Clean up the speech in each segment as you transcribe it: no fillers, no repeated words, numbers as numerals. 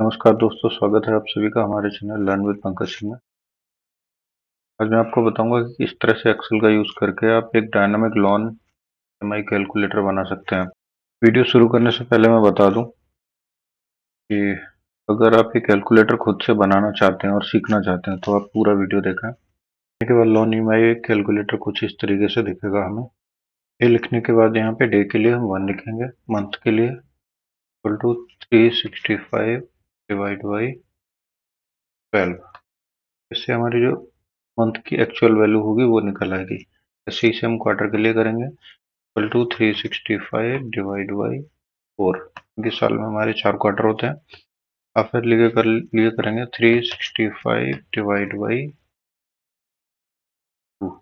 नमस्कार दोस्तों, स्वागत है आप सभी का हमारे चैनल लर्न विद पंकज में। आज मैं आपको बताऊंगा कि किस तरह से एक्सेल का यूज़ करके आप एक डायनामिक लॉन ईएमआई कैलकुलेटर बना सकते हैं। वीडियो शुरू करने से पहले मैं बता दूं कि अगर आप ये कैलकुलेटर खुद से बनाना चाहते हैं और सीखना चाहते हैं तो आप पूरा वीडियो देखें। इसके बाद लॉन ईएमआई कैलकुलेटर कुछ इस तरीके से दिखेगा हमें। ये लिखने के बाद यहाँ पे डे के लिए हम 1 लिखेंगे, मंथ के लिए इक्वल टू 365 डिवाइड बाई 12। इससे हमारी जो मंथ की एक्चुअल वैल्यू होगी वो निकल आएगी। ऐसे ही से हम क्वार्टर के लिए करेंगे, इक्वल टू 365 डिवाइड बाई 4, क्योंकि साल में हमारे 4 क्वार्टर होते हैं। आप फिर लिए करेंगे 365 डिवाइड बाई 2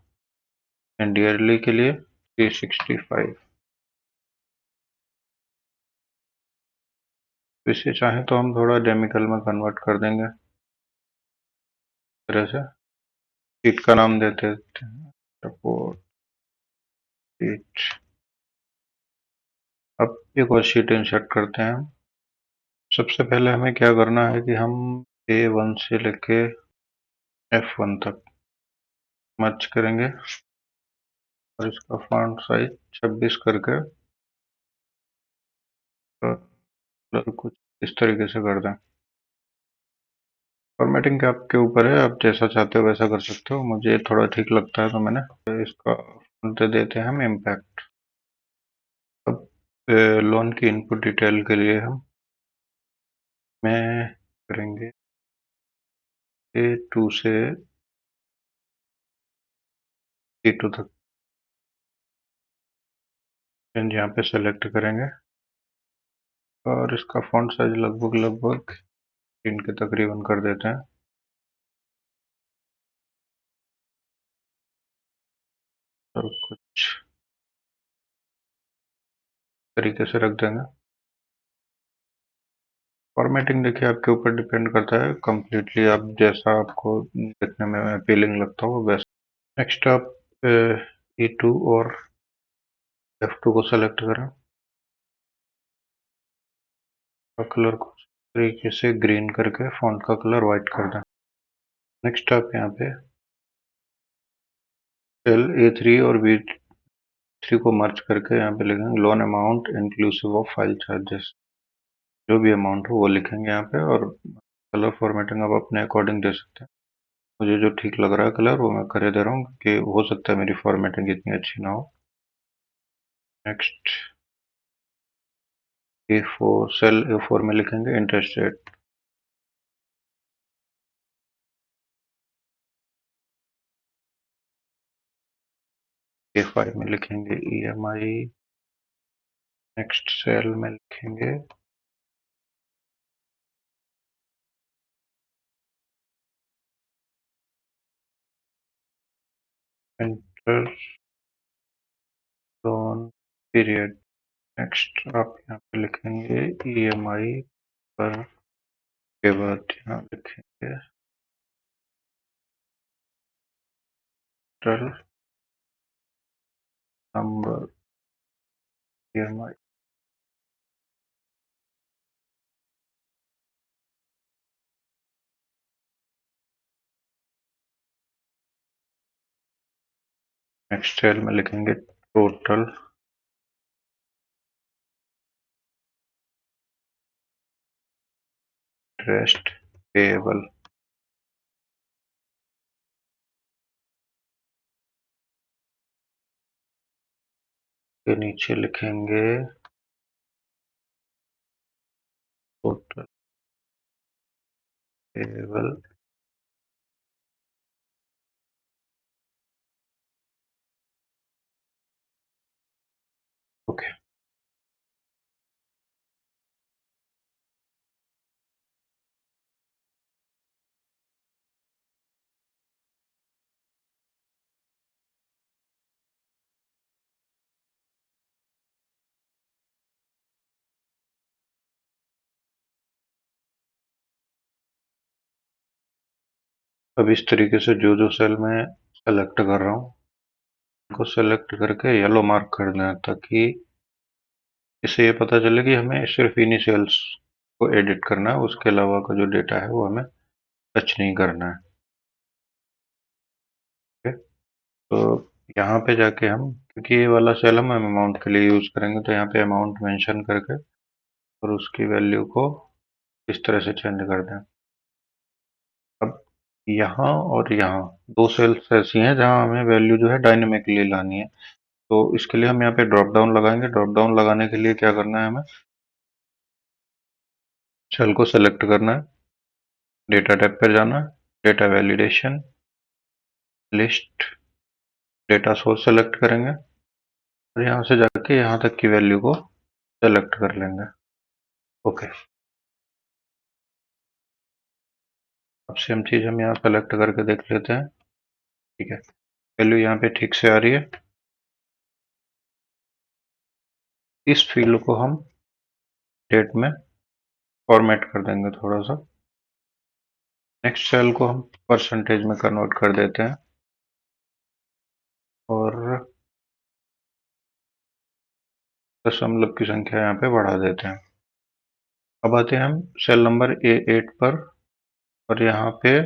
एंड ईयरली के लिए 365। तो इसे चाहें तो हम थोड़ा डेमिकल में कन्वर्ट कर देंगे। इस तरह से शीट का नाम देते हैं सपोर्ट शीट। अब एक और शीट इंसर्ट करते हैं। सबसे पहले हमें क्या करना है कि हम A1 से लेके F1 तक मर्ज करेंगे और इसका फॉन्ट साइज 26 करके कलर कुछ इस तरीके से कर दें। फॉर्मेटिंग के आपके ऊपर है, आप जैसा चाहते हो वैसा कर सकते हो। मुझे थोड़ा ठीक लगता है तो मैंने इसका फॉन्ट दे देते हैं हम इम्पैक्ट। अब लोन की इनपुट डिटेल के लिए हम मैं करेंगे A2 से C2 तक, यहाँ पे सेलेक्ट करेंगे और इसका फॉन्ट साइज लगभग लगभग 3 के तकरीबन कर देते हैं और कुछ तरीके से रख देंगे। फॉर्मेटिंग देखिए आपके ऊपर डिपेंड करता है कंप्लीटली, आप जैसा आपको देखने में अपीलिंग लगता हो वैसा। नेक्स्ट आप E2 और F2 को सेलेक्ट करें और कलर को तरीके से ग्रीन करके फॉन्ट का कलर वाइट कर दें। नेक्स्ट आप यहाँ पे सेल A3 और B3 को मर्ज करके यहाँ पे लिखेंगे loan amount inclusive of file charges. जो भी अमाउंट हो वो लिखेंगे यहाँ पे, और कलर फॉर्मेटिंग आप अपने अकॉर्डिंग दे सकते हैं। मुझे जो ठीक लग रहा है कलर वो मैं करे दे रहा हूँ कि हो सकता है मेरी फॉर्मेटिंग इतनी अच्छी ना हो। नेक्स्ट A4 सेल A4 में लिखेंगे इंटरेस्ट रेट। A5 में लिखेंगे EMI। नेक्स्ट सेल में लिखेंगे इंटर लोन पीरियड। नेक्स्ट आप यहाँ पे लिखेंगे EMI पर, के बाद यहाँ लिखेंगे total number EMI। Next cell में लिखेंगे टोटल इंटरेस्ट पेएबल। के नीचे लिखेंगे टोटल पेएबल ओके। अब इस तरीके से जो जो सेल में सेलेक्ट कर रहा हूँ उनको सेलेक्ट करके येलो मार्क कर दें, ताकि इससे ये पता चले कि हमें सिर्फ इन्हीं सेल्स को एडिट करना है, उसके अलावा का जो डेटा है वो हमें टच नहीं करना है। ठीक है, तो यहाँ पे जाके हम, क्योंकि ये वाला सेल हम अमाउंट के लिए यूज करेंगे, तो यहाँ पे अमाउंट मेंशन करके और उसकी वैल्यू को इस तरह से चेंज कर दें। अब यहाँ और यहाँ दो सेल्स ऐसी हैं जहाँ हमें वैल्यू जो है डायनेमिकली लानी है। तो इसके लिए हम यहाँ पे ड्रॉप डाउन लगाएंगे। ड्रॉप डाउन लगाने के लिए क्या करना है, हमें सेल को सेलेक्ट करना है, डेटा टैब पर जाना है, data validation, list, data source select करेंगे और यहाँ से जाके यहाँ तक की वैल्यू को सेलेक्ट कर लेंगे। ओके, अब सेम चीज हम यहाँ सेलेक्ट करके देख लेते हैं। ठीक है, वैल्यू यहाँ पे ठीक से आ रही है। इस फील्ड को हम डेट में फॉर्मेट कर देंगे थोड़ा सा। नेक्स्ट सेल को हम परसेंटेज में कन्वर्ट कर देते हैं और दशमलव की संख्या यहाँ पे बढ़ा देते हैं। अब आते हैं हम सेल नंबर A8 पर और यहाँ पे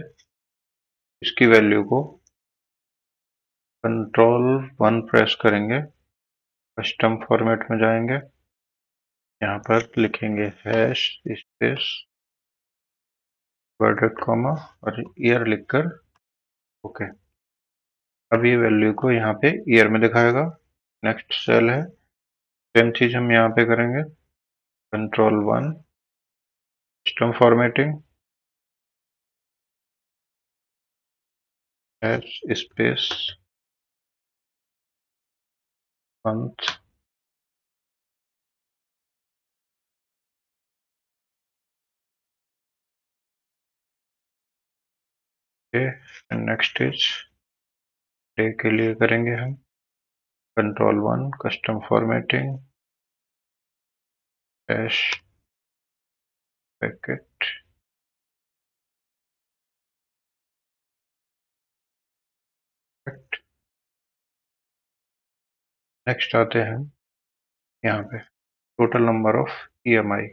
इसकी वैल्यू को Ctrl+1 प्रेस करेंगे, कस्टम फॉर्मेट में जाएंगे, यहाँ पर लिखेंगे हैश स्पेस वर्डेड कॉमा और ईयर लिखकर ओके। अब ये वैल्यू को यहाँ पे ईयर में दिखाएगा। नेक्स्ट सेल है, सेम चीज हम यहाँ पे करेंगे, Ctrl+1 custom formatting, hash space month, next is day के लिए करेंगे हम Ctrl+1 custom formatting, hash packet, next आते हैं यहाँ पे टोटल नंबर ऑफ EMI।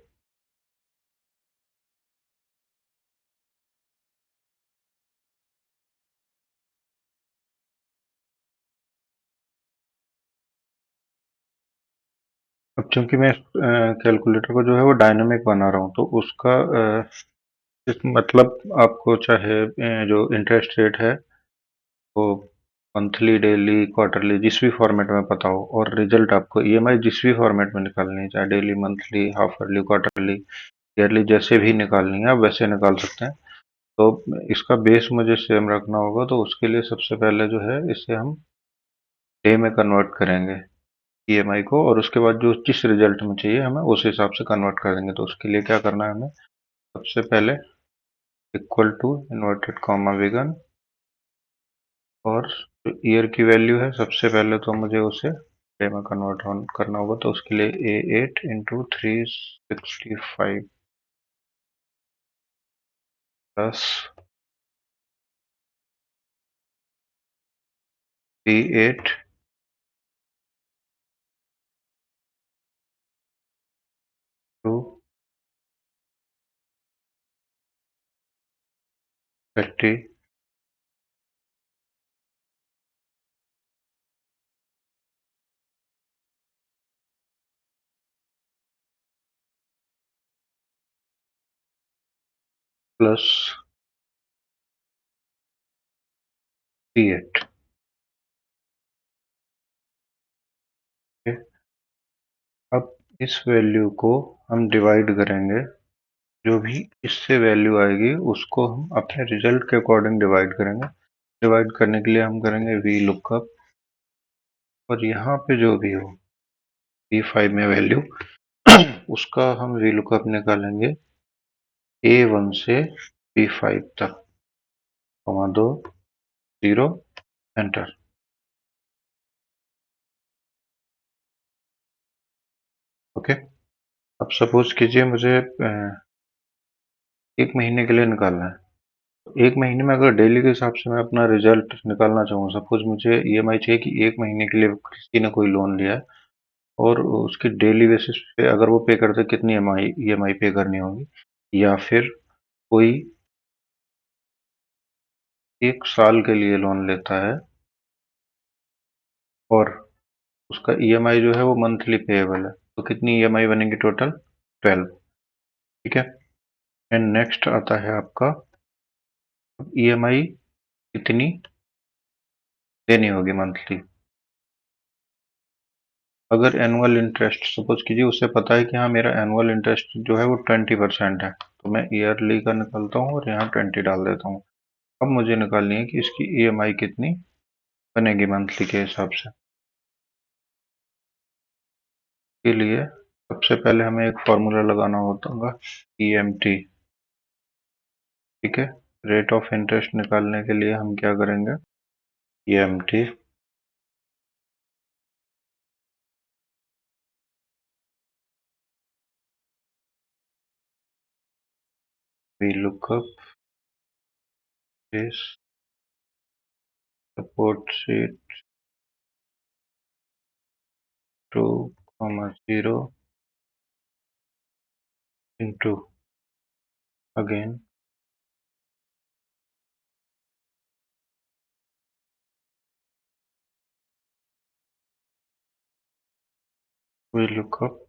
अब चूंकि मैं कैलकुलेटर को जो है वो डायनामिक बना रहा हूँ, तो उसका मतलब आपको चाहे जो इंटरेस्ट रेट है वो मंथली, डेली, क्वार्टरली जिस भी फॉर्मेट में पता हो, और रिजल्ट आपको EMI जिस भी फॉर्मेट में निकालनी है, चाहे daily, monthly, half yearly, quarterly, yearly, जैसे भी निकालनी है आप वैसे निकाल सकते हैं। तो इसका बेस मुझे सेम रखना होगा, तो उसके लिए सबसे पहले जो है इसे हम डे में कन्वर्ट करेंगे EMI को, और उसके बाद जो जिस रिजल्ट में चाहिए हमें उस हिसाब से कन्वर्ट कर देंगे। तो उसके लिए क्या करना है, हमें सबसे पहले इक्वल टू इन्वर्टेड कॉमा विगन, और जो ईयर की वैल्यू है सबसे पहले तो मुझे उसे डे में कन्वर्ट करना होगा। तो उसके लिए A8 into 365 plus B8 to 30 plus B8। अब इस वैल्यू को हम डिवाइड करेंगे, जो भी इससे वैल्यू आएगी उसको हम अपने रिजल्ट के अकॉर्डिंग डिवाइड करेंगे। डिवाइड करने के लिए हम करेंगे वी लुकअप, और यहाँ पे जो भी हो B5 में वैल्यू उसका हम वी लुकअप निकालेंगे A1 से B5 तक, 2 0 एंटर। ओके, अब सपोज कीजिए मुझे एक महीने के लिए निकालना है। एक महीने में अगर डेली के हिसाब से मैं अपना रिजल्ट निकालना चाहूँ, सपोज मुझे EMI चाहिए कि एक महीने के लिए किसी ने कोई लोन लिया है और उसकी डेली बेसिस पे अगर वो पे करते कितनी ईएमआई पे करनी होगी, या फिर कोई 1 साल के लिए लोन लेता है और उसका ईएमआई जो है वो मंथली पेएबल है, तो कितनी ईएमआई बनेगी टोटल? 12। ठीक है। एंड नेक्स्ट आता है आपका ईएमआई कितनी देनी होगी मंथली। अगर एनुअल इंटरेस्ट सपोज कीजिए, उसे पता है कि हाँ मेरा एनुअल इंटरेस्ट जो है वो 20% है, तो मैं ईयरली का निकालता हूँ और यहाँ 20 डाल देता हूँ। अब मुझे निकालनी है कि इसकी ईएमआई कितनी बनेगी मंथली के हिसाब से। के लिए सबसे पहले हमें एक फॉर्मूला लगाना होगा, ईएमटी। ठीक है। रेट ऑफ इंटरेस्ट निकालने के लिए हम क्या करेंगे, EMT V lookup this support sheet 2,0 into again we look up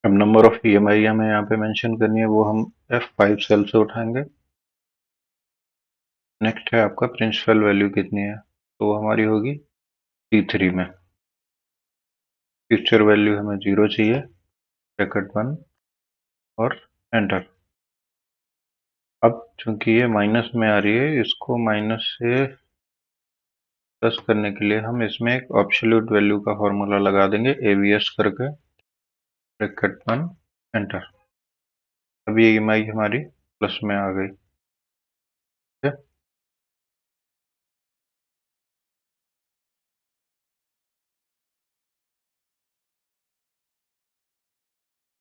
अब नंबर ऑफ ईएमआई हमें यहाँ पे मेंशन करनी है, वो हम F5 सेल से उठाएंगे। नेक्स्ट है आपका प्रिंसिपल वैल्यू कितनी है, तो वो हमारी होगी T3 में। फ्यूचर वैल्यू हमें 0 चाहिए, ब्रैकेट 1 और एंटर। अब चूंकि ये माइनस में आ रही है, इसको माइनस से प्लस करने के लिए हम इसमें एक एब्सोल्यूट वैल्यू का फॉर्मूला लगा देंगे, एवीएस करके, ब्रैकेट 1 एंटर। अब ये ईएमआई हमारी प्लस में आ गई। ठीक है।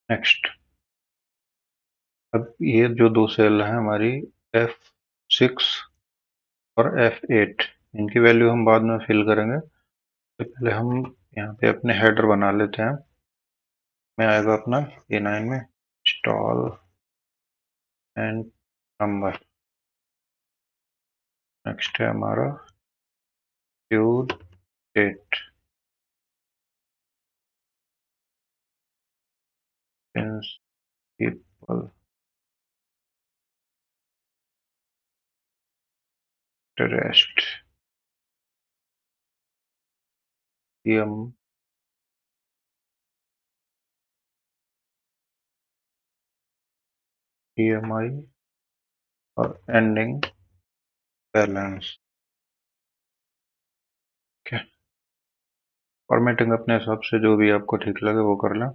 नेक्स्ट, अब ये जो दो सेल हैं हमारी, F6 और F8, इनकी वैल्यू हम बाद में फिल करेंगे। तो पहले हम यहाँ पे अपने हेडर बना लेते हैं। में आएगा अपना A9 में इंस्टॉल एंड नंबर। नेक्स्ट है हमारा due date, principal interest, EMI और एंडिंग बैलेंस। ठीक है। फॉर्मेटिंग अपने हिसाब से जो भी आपको ठीक लगे वो कर लें।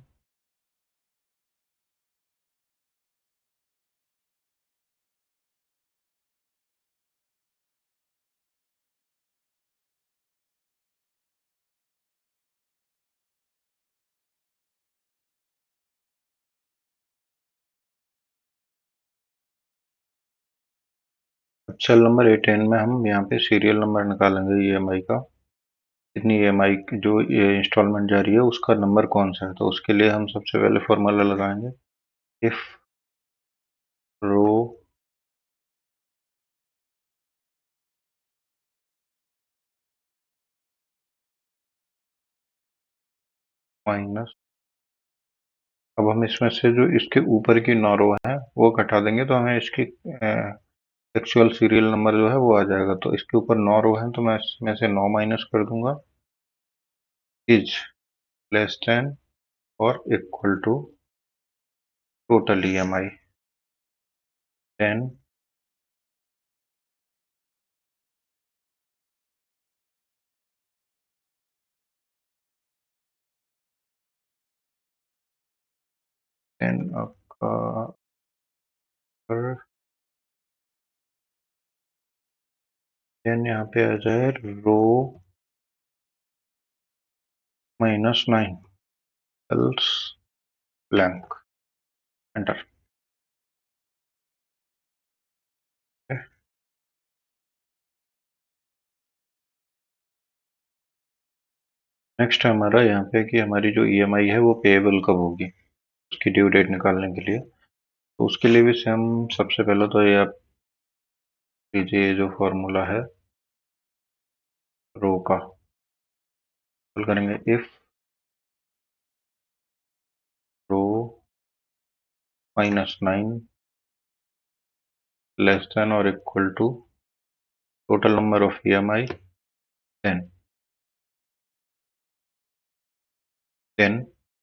सेल नंबर A10 में हम यहाँ पे सीरियल नंबर निकालेंगे ईएमआई का, कितनी ईएमआई जो ये इंस्टॉलमेंट जा रही है उसका नंबर कौन सा है। तो उसके लिए हम सबसे पहले फॉर्मूला लगाएंगे, इफ रो माइनस, अब हम इसमें से जो इसके ऊपर की 9 रो है वो घटा देंगे, तो हमें इसकी एक्चुअल सीरियल नंबर जो है वो आ जाएगा। तो इसके ऊपर 9 रो है, तो मैं इसमें से 9 माइनस कर दूंगा, इज लेस देन और इक्वल टू टोटल ईएमआई 10 10 आपका देन यहाँ पे आ जाए रो -9। Else blank, enter. नेक्स्ट है हमारा यहाँ पे कि हमारी जो ईएमआई है वो पेएबल कब होगी, उसकी ड्यू डेट निकालने के लिए। तो उसके लिए भी सेम, सबसे पहले तो ये आप लीजिए जो फॉर्मूला है रो का, हल करेंगे। इफ रो -9 लेस देन और equal to total number of EMI, then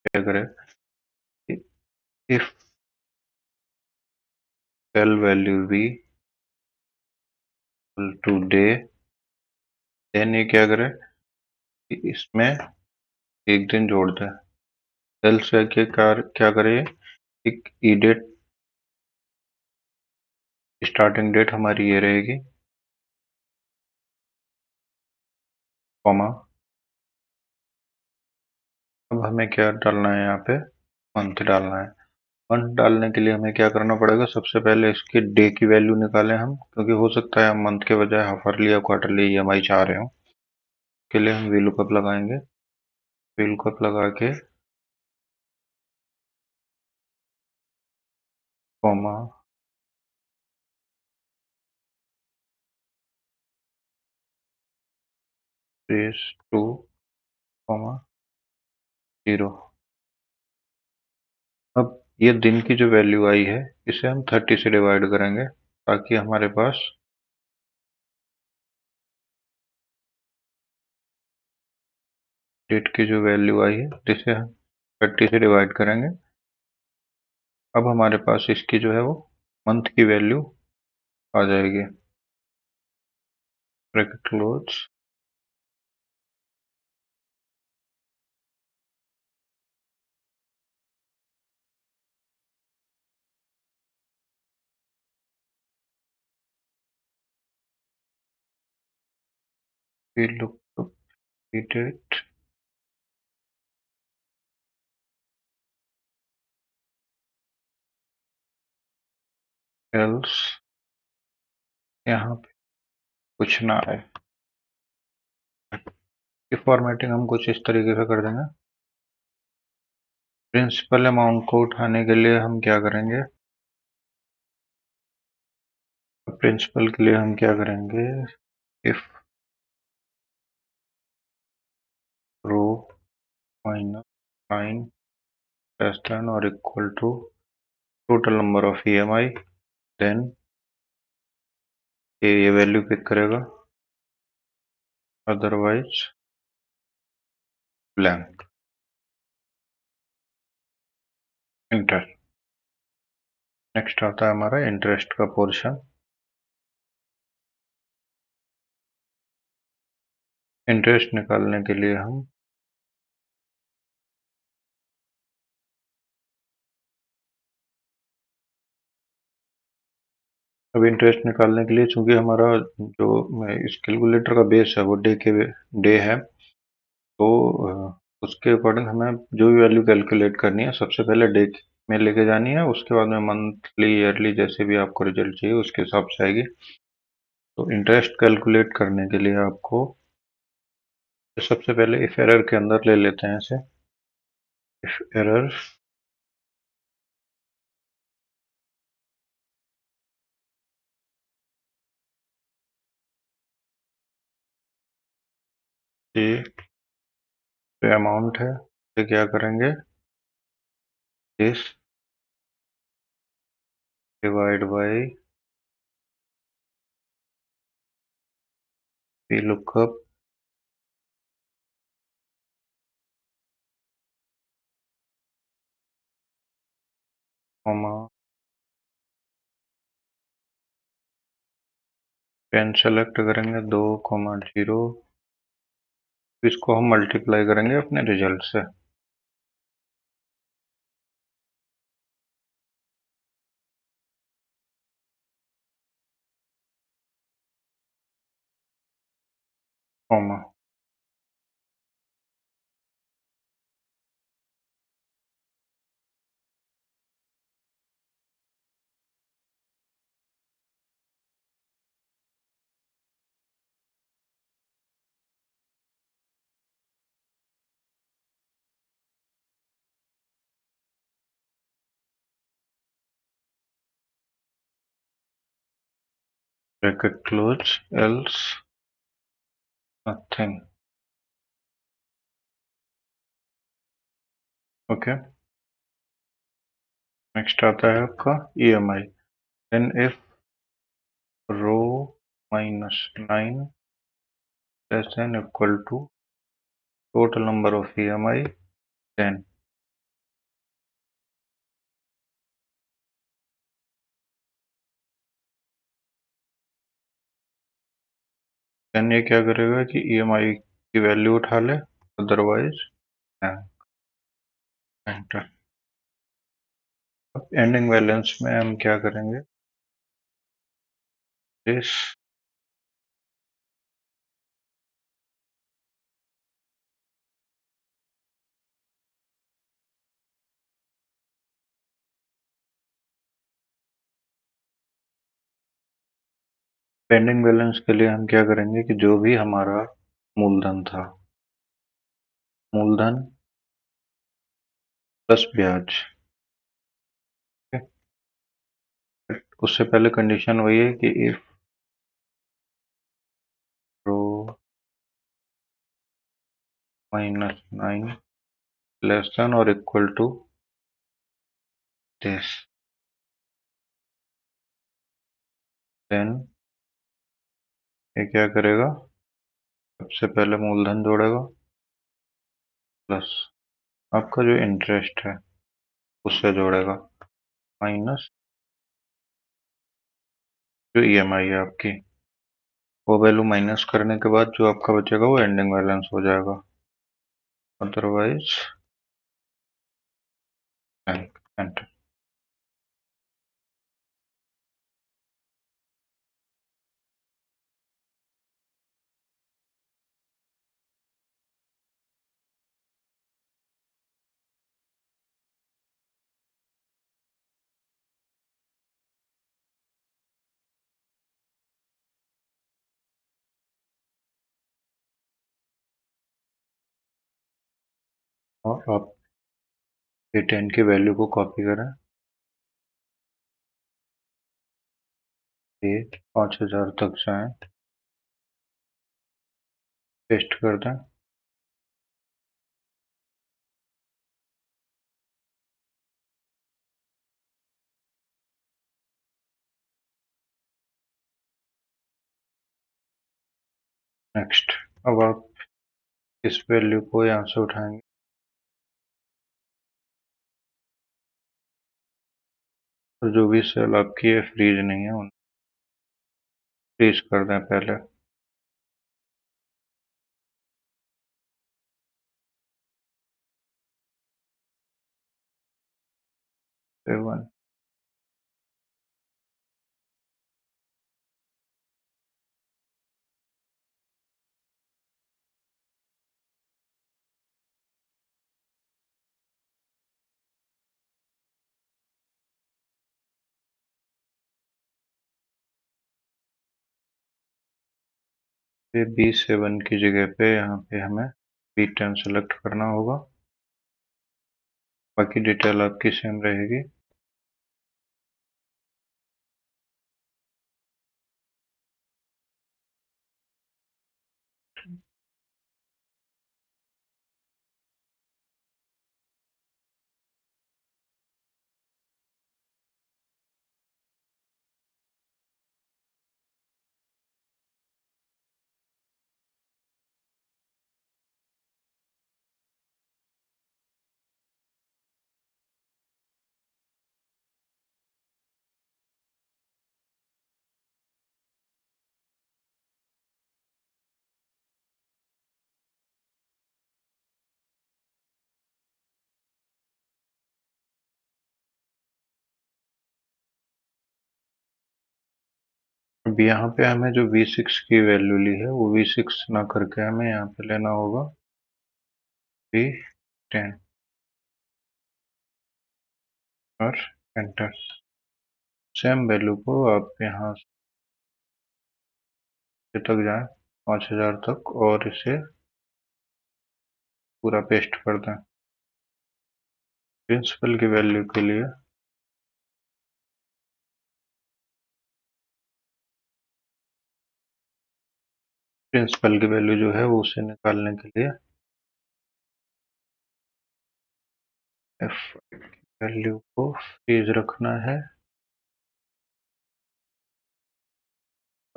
क्या करें, if cell value B equal to day, then ये क्या करें कि इसमें एक दिन जोड़ दें। सेल से क्या करें, एक ई डेट, स्टार्टिंग डेट हमारी ये रहेगी, कॉमा। अब हमें क्या डालना है यहाँ पे, मंथ डालना है। मंथ डालने के लिए हमें क्या करना पड़ेगा, सबसे पहले इसके डे की वैल्यू निकालें हम, क्योंकि हो सकता है हम मंथ के बजाय हाफरली या क्वार्टरली ईएमआई चाह रहे हो। के लिए हम वीलुकअप लगाएंगे, वीलुकअप लगा के कॉमा रेस टू कॉमा 0। अब ये दिन की जो वैल्यू आई है इसे हम 30 से डिवाइड करेंगे, ताकि हमारे पास डेट की जो वैल्यू आई है जिसे हम 30 से डिवाइड करेंगे। अब हमारे पास इसकी जो है वो मंथ की वैल्यू आ जाएगी, bracket close. we look up the date else, यहाँ पे कुछ ना है। ये फॉर्मेटिंग हम कुछ इस तरीके से कर देंगे। प्रिंसिपल अमाउंट को उठाने के लिए हम क्या करेंगे, प्रिंसिपल के लिए हम क्या करेंगे, इफ रो -9 लेस देन और equal to total number of EMI, then ये वैल्यू पिक करेगा, अदरवाइज ब्लैंक, इंटर। नेक्स्ट आता है हमारा इंटरेस्ट का पोर्शन। इंटरेस्ट निकालने के लिए हम अब इंटरेस्ट निकालने के लिए, चूंकि हमारा जो इस कैलकुलेटर का बेस है वो डे है, तो उसके अकॉर्डिंग हमें जो भी वैल्यू कैलकुलेट करनी है सबसे पहले डे में लेके जानी है, उसके बाद में मंथली ईयरली जैसे भी आपको रिजल्ट चाहिए उसके हिसाब से आएगी। तो इंटरेस्ट कैलकुलेट करने के लिए आपको सबसे पहले इफ एरर के अंदर ले लेते हैं इसे, इफ एरर ये जो अमाउंट है ये क्या करेंगे, इस divide by V lookup comma pen select करेंगे 2,0, इसको हम मल्टीप्लाई करेंगे अपने रिजल्ट से। Comma bracket close, else nothing. Okay, next आता है आपका EMI। Then if row -9 less than equal to total number of EMI, then ये क्या करेगा कि EMI की वैल्यू उठा ले, अदरवाइज एंटर। अब एंडिंग बैलेंस में हम क्या करेंगे, दिस पेंडिंग बैलेंस के लिए हम क्या करेंगे कि जो भी हमारा मूलधन था, मूलधन प्लस ब्याज, उससे पहले कंडीशन वही है कि इफ रो -9 लेस देन और इक्वल टू दिस, देन ये क्या करेगा, सबसे पहले मूलधन जोड़ेगा प्लस आपका जो इंटरेस्ट है उससे जोड़ेगा, माइनस जो EMI है आपकी, वो वैल्यू माइनस करने के बाद जो आपका बचेगा वो एंडिंग बैलेंस हो जाएगा, अदरवाइज एंटर। और आप A10 की वैल्यू को कॉपी करें, ये 5000 तक जाए, पेस्ट कर दें, नेक्स्ट। अब आप इस वैल्यू को यहाँ से उठाएंगे और जो भी सेल आपकी है फ्रीज नहीं है उन फ्रीज कर दें पहले, 7। फिर B7 की जगह पे यहाँ पे हमें B10 सेलेक्ट करना होगा, बाकी डिटेल आपकी सेम रहेगी। अब यहाँ पे हमें जो V6 की वैल्यू ली है वो V6 ना करके हमें यहाँ पे लेना होगा B10 और एंटर। सेम वैल्यू को आप यहाँ से तक जाएं, 5000 तक, और इसे पूरा पेस्ट कर दें। प्रिंसिपल की वैल्यू के लिए प्रिंसिपल की वैल्यू जो है वो उसे निकालने के लिए एफ वैल्यू को फ्रीज रखना है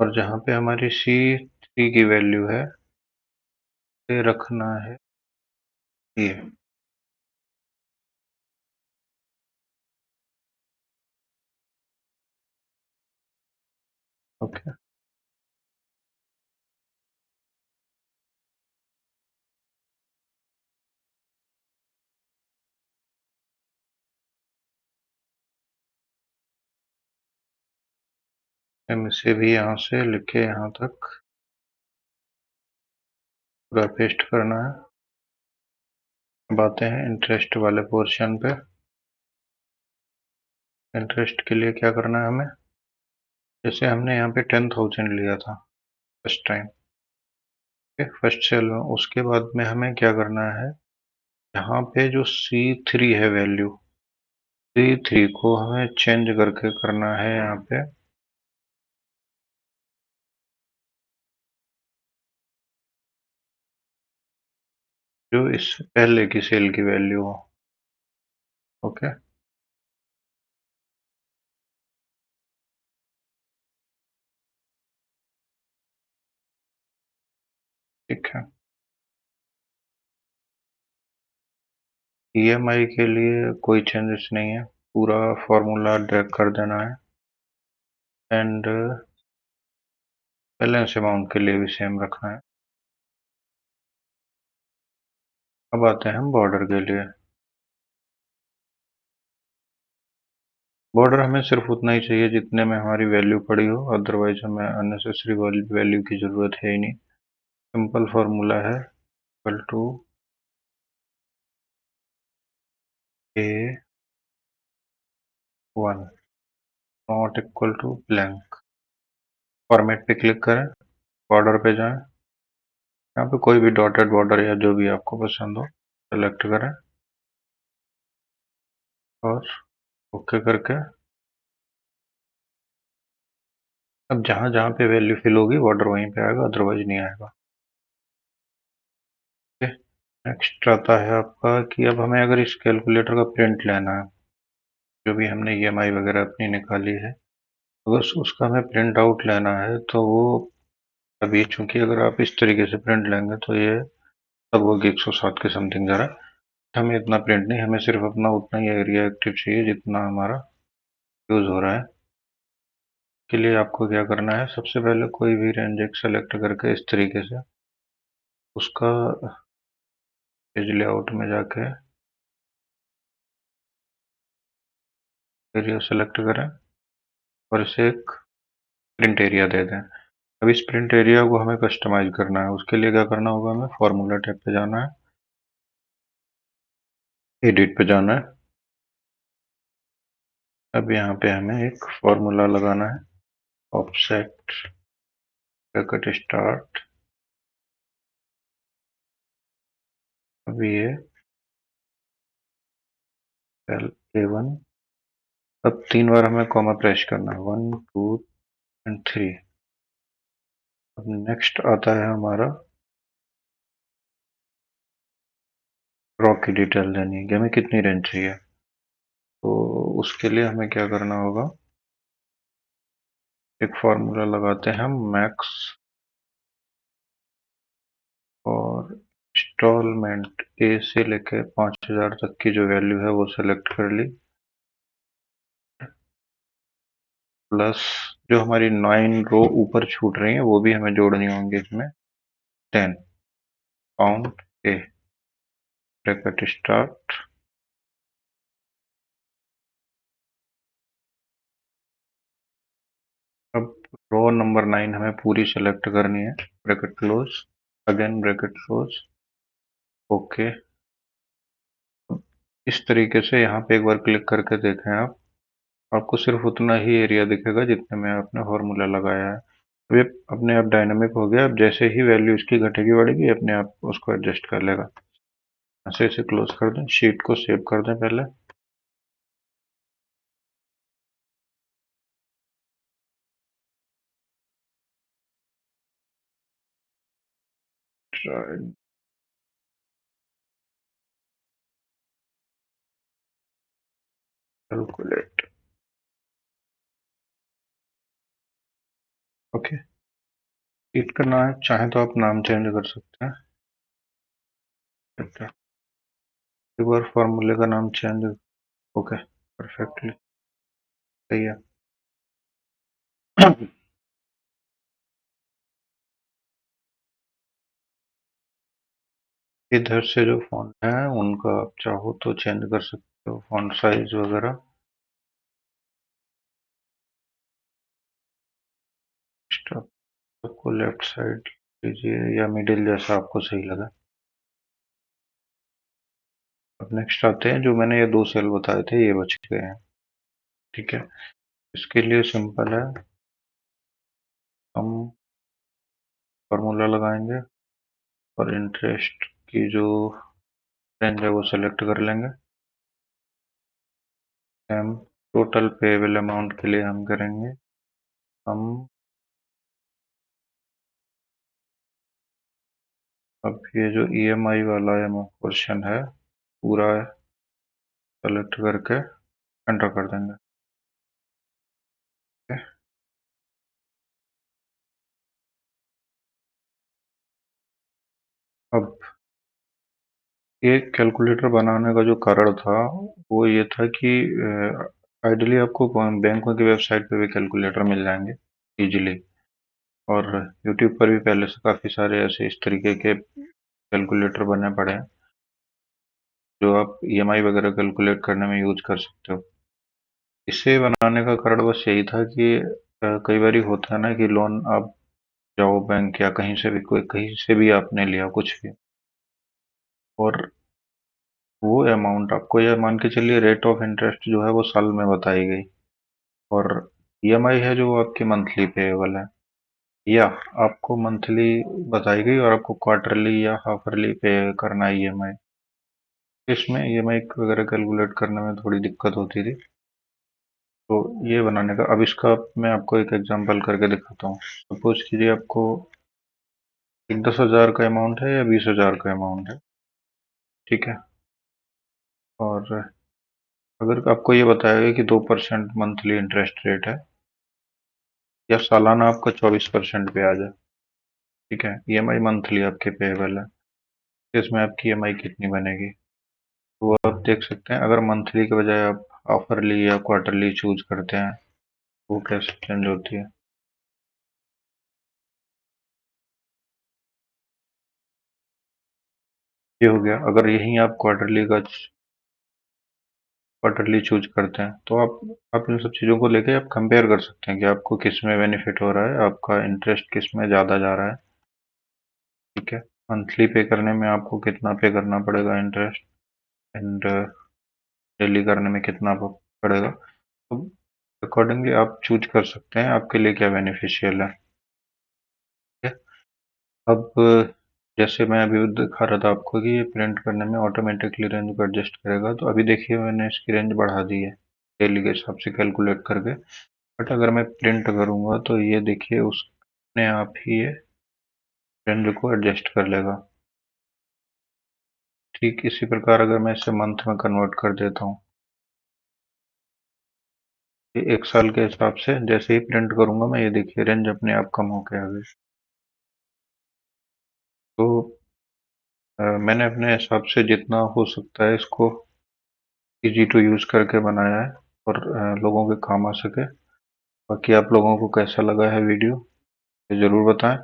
और जहाँ पे हमारी C3 की वैल्यू है उसे रखना है ये। ओके, हम इसे भी यहाँ से लिखे यहाँ तक पूरा पेस्ट करना है। अब आते हैं इंटरेस्ट वाले पोर्शन पे। इंटरेस्ट के लिए क्या करना है हमें, जैसे हमने यहाँ पे 10,000 लिया था फर्स्ट टाइम, फर्स्ट सेल में, उसके बाद में हमें क्या करना है, यहाँ पे जो C3 है वैल्यू, C3 को हमें चेंज करके करना है यहाँ पे जो इससे पहले की सेल की वैल्यू हो। ओके, ठीक है। EMI के लिए कोई चेंजेस नहीं है, पूरा फॉर्मूला ड्रैग कर देना है एंड बैलेंस अमाउंट के लिए भी सेम रखना है। अब आते हैं हम बॉर्डर के लिए। बॉर्डर हमें सिर्फ उतना ही चाहिए जितने में हमारी वैल्यू पड़ी हो, अदरवाइज हमें अननेसेसरी वैल्यू की जरूरत है ही नहीं। सिंपल फॉर्मूला है equal to A1 not equal to blank. Format पे क्लिक करें, बॉर्डर पे जाएं, यहाँ पे कोई भी डॉटेड बॉर्डर या जो भी आपको पसंद हो सेलेक्ट करें और ओके करके अब जहां जहां पे वैल्यू फिल होगी बॉर्डर वहीं पे आएगा, अदरवाइज नहीं आएगा। नेक्स्ट आता है आपका कि अब हमें अगर इस कैलकुलेटर का प्रिंट लेना है, जो भी हमने EMI वगैरह अपनी निकाली है, अगर उसका हमें प्रिंट आउट लेना है तो वो अभी, चूंकि अगर आप इस तरीके से प्रिंट लेंगे तो ये लगभग 107 के समथिंग जा रहा है। हमें इतना प्रिंट नहीं, हमें सिर्फ अपना उतना ही एरिया एक्टिव चाहिए जितना हमारा यूज हो रहा है। के लिए आपको क्या करना है, सबसे पहले कोई भी रेंज एक सेलेक्ट करके इस तरीके से उसका पेज लेआउट में जाके एरिया सेलेक्ट करें और इसे एक प्रिंट एरिया दे दें। अब इस प्रिंट एरिया को हमें कस्टमाइज करना है, उसके लिए क्या करना होगा, हमें फॉर्मूला टैब पे जाना है, एडिट पे जाना है। अब यहाँ पे हमें एक फॉर्मूला लगाना है, ऑफसेट ब्रैकेट स्टार्ट। अब ये सेल A1, अब 3 बार हमें कॉमा प्रेस करना है, 1 2 एंड 3। अब नेक्स्ट आता है हमारा रॉ की डिटेल देनी है कि हमें कितनी रेंज चाहिए। तो उसके लिए हमें क्या करना होगा, एक फॉर्मूला लगाते हैं हम, मैक्स और इंस्टॉलमेंट ए से लेके 5,000 तक की जो वैल्यू है वो सेलेक्ट कर ली, प्लस जो हमारी 9 रो ऊपर छूट रही है वो भी हमें जोड़नी होंगी इसमें, 10 पाउंड ए ब्रैकेट स्टार्ट। अब रो नंबर 9 हमें पूरी सेलेक्ट करनी है, bracket close, again bracket close, okay. इस तरीके से यहाँ पे एक बार क्लिक करके देखें आप, आपको सिर्फ उतना ही एरिया दिखेगा जितने में आपने फॉर्मूला लगाया है। अब ये अपने आप डायनामिक हो गया, अब जैसे ही वैल्यू इसकी घटेगी बढ़ेगी अपने आप उसको एडजस्ट कर लेगा। ऐसे इसे क्लोज कर दें, शीट को सेव कर दें पहले। कैलकुलेट। ओके, हिट करना है, चाहे तो आप नाम चेंज कर सकते हैं। अच्छा, एक बार फॉर्मूले का नाम चेंज। ओके, परफेक्टली सही है। इधर से जो फॉन्ट है उनका आप चाहो तो चेंज कर सकते हो, फॉन्ट साइज वगैरह। आपको लेफ्ट साइड लीजिए या मिडिल, जैसा आपको सही लगा। अब नेक्स्ट आते हैं, जो मैंने ये 2 सेल बताए थे ये बच गए हैं। ठीक है, इसके लिए सिंपल है, हम फॉर्मूला लगाएंगे और इंटरेस्ट की जो रेंज है वो सेलेक्ट कर लेंगे। हम टोटल पेएबल अमाउंट के लिए हम करेंगे, हम अब ये जो ईएमआई वाला पोर्शन है पूरा सेलेक्ट करके एंटर कर देंगे। अब ये कैलकुलेटर बनाने का जो कारण था वो ये था कि आइडियली आपको बैंकों की वेबसाइट पे भी कैलकुलेटर मिल जाएंगे इजीली, और यूट्यूब पर भी पहले से काफ़ी सारे ऐसे इस तरीके के कैलकुलेटर बने पड़े हैं जो आप ईएमआई वगैरह कैलकुलेट करने में यूज कर सकते हो। इसे बनाने का कारण बस यही था कि कई बार होता है ना कि लोन आप जाओ बैंक या कहीं से भी, कोई कहीं से भी आपने लिया कुछ भी, और वो अमाउंट आपको, यह मान के चलिए रेट ऑफ इंटरेस्ट जो है वो साल में बताई गई, और ईएमआई है जो आपकी मंथली पेएबल है, या आपको मंथली बताई गई और आपको क्वार्टरली या हाफरली पे करना है ईएमआई। इसमें ईएमआई वगैरह कैलकुलेट करने में थोड़ी दिक्कत होती थी, तो ये बनाने का, अब इसका मैं आपको एक एग्जांपल करके दिखाता हूँ। सपोज कीजिए आपको एक 10,000 का अमाउंट है या 20,000 का अमाउंट है। ठीक है, और अगर आपको ये बताया गया कि 2% मंथली इंटरेस्ट रेट है, या सालाना आपका 24% ब्याज है। ठीक है, ईएमआई मंथली आपके पेएबल है, तो इसमें आपकी ईएमआई कितनी बनेगी वो आप देख सकते हैं। अगर मंथली के बजाय आप हाफरली या क्वार्टरली चूज करते हैं, वो कैसे चेंज होती है। ये हो गया, अगर यही आप क्वार्टरली चूज करते हैं तो आप इन सब चीज़ों को लेके आप कंपेयर कर सकते हैं कि आपको किस में बेनिफिट हो रहा है, आपका इंटरेस्ट किस में ज़्यादा जा रहा है। ठीक है, मंथली पे करने में आपको कितना पे करना पड़ेगा इंटरेस्ट, एंड डेली करने में कितना पड़ेगा, तो अकॉर्डिंगली आप चूज कर सकते हैं आपके लिए क्या बेनिफिशियल है। ठीक है? अब जैसे मैं अभी दिखा रहा था आपको कि ये प्रिंट करने में ऑटोमेटिकली रेंज को एडजस्ट करेगा, तो अभी देखिए मैंने इसकी रेंज बढ़ा दी है डेली के हिसाब से कैलकुलेट करके। बट अगर मैं प्रिंट करूंगा तो ये देखिए उसने आप ही ये रेंज को एडजस्ट कर लेगा। ठीक इसी प्रकार अगर मैं इसे मंथ में कन्वर्ट कर देता हूँ, ये 1 साल के हिसाब से जैसे ही प्रिंट करूंगा मैं, ये देखिए रेंज अपने आप कम होके आ गई। तो मैंने अपने हिसाब से जितना हो सकता है इसको इजी टू यूज करके बनाया है, और लोगों के काम आ सके। बाकी आप लोगों को कैसा लगा है वीडियो ये ज़रूर बताएं,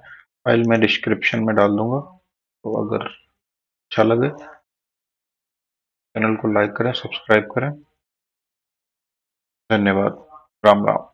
फाइल मैं डिस्क्रिप्शन में डाल दूंगा। तो अगर अच्छा लगे चैनल को लाइक करें, सब्सक्राइब करें। धन्यवाद। राम राम।